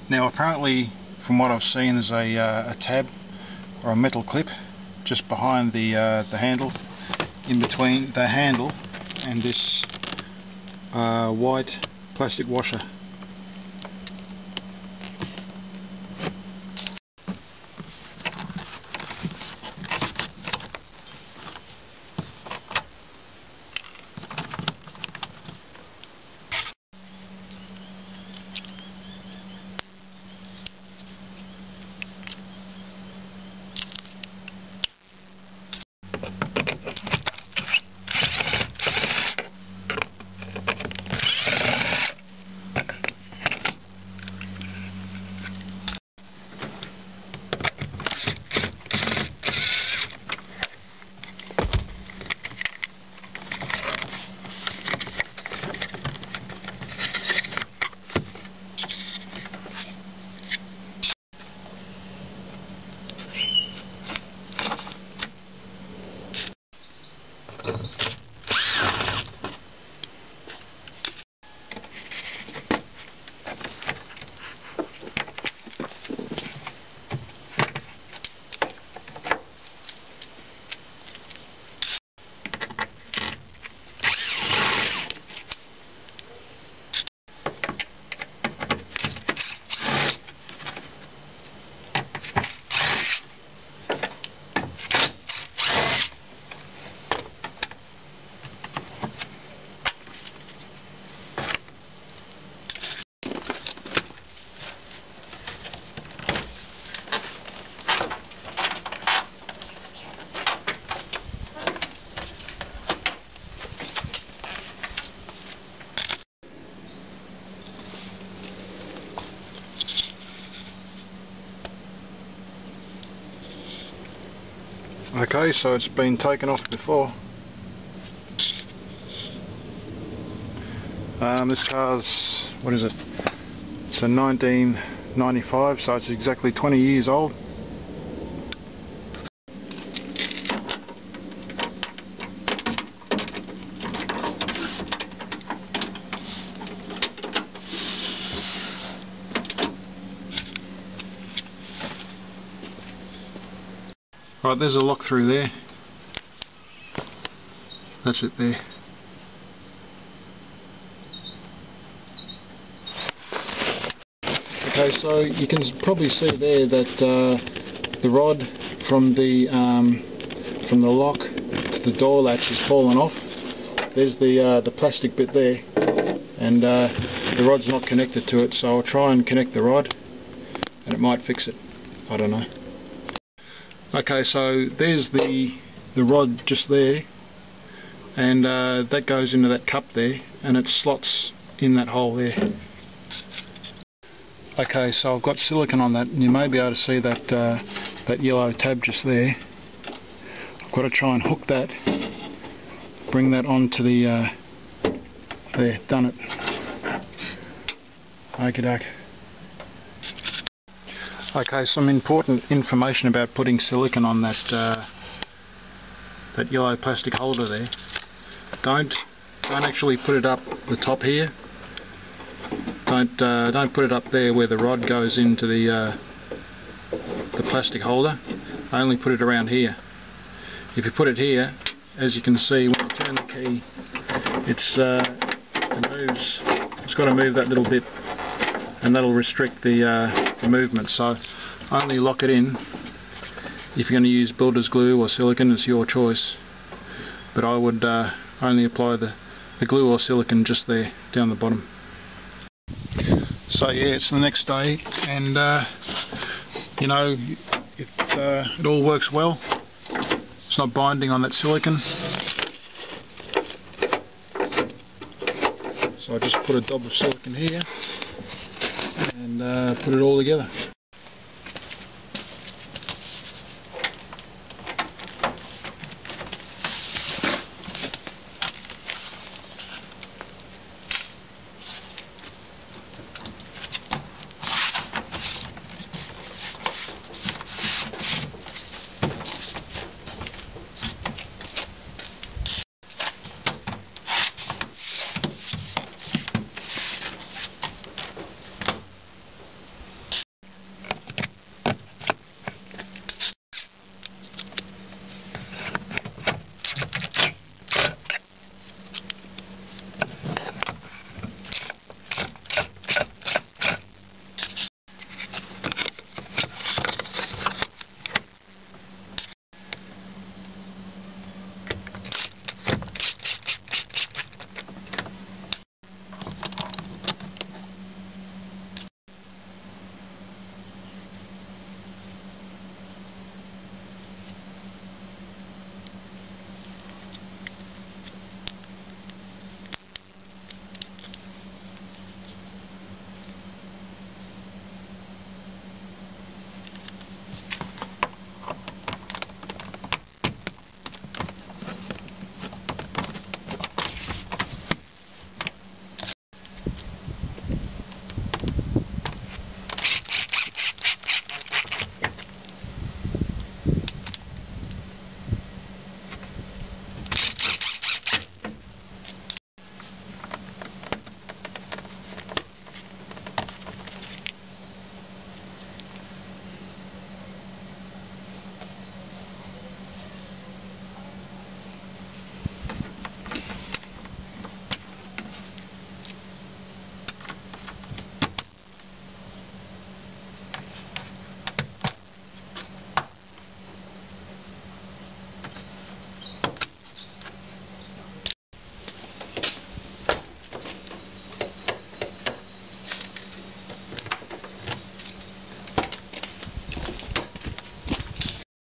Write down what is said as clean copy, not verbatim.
Now apparently, from what I've seen, there's a tab or a metal clip just behind the handle, in between the handle and this white plastic washer. Okay, so it's been taken off before. This car's, what is it? It's a 1995, so it's exactly 20 years old. Right, there's a lock through there. That's it there. Okay, so you can probably see there that the rod from the lock to the door latch has fallen off. There's the plastic bit there, and the rod's not connected to it, so I'll try and connect the rod and it might fix it. I don't know. Okay, so there's the rod just there, and that goes into that cup there, and it slots in that hole there. Okay, so I've got silicone on that, and you may be able to see that that yellow tab just there. I've got to try and hook that, bring that onto the there, done it. Okie doke. Okay, some important information about putting silicone on that that yellow plastic holder there. Don't actually put it up the top here. Don't put it up there where the rod goes into the plastic holder. Only put it around here. If you put it here, as you can see, when you turn the key, it moves. It's got to move that little bit, and that'll restrict the movement. So only lock it in. If you're going to use builder's glue or silicone, it's your choice. But I would only apply the glue or silicone just there, down the bottom. So yeah, it's the next day, and you know, it all works well. It's not binding on that silicone. So I just put a dab of silicone here and put it all together.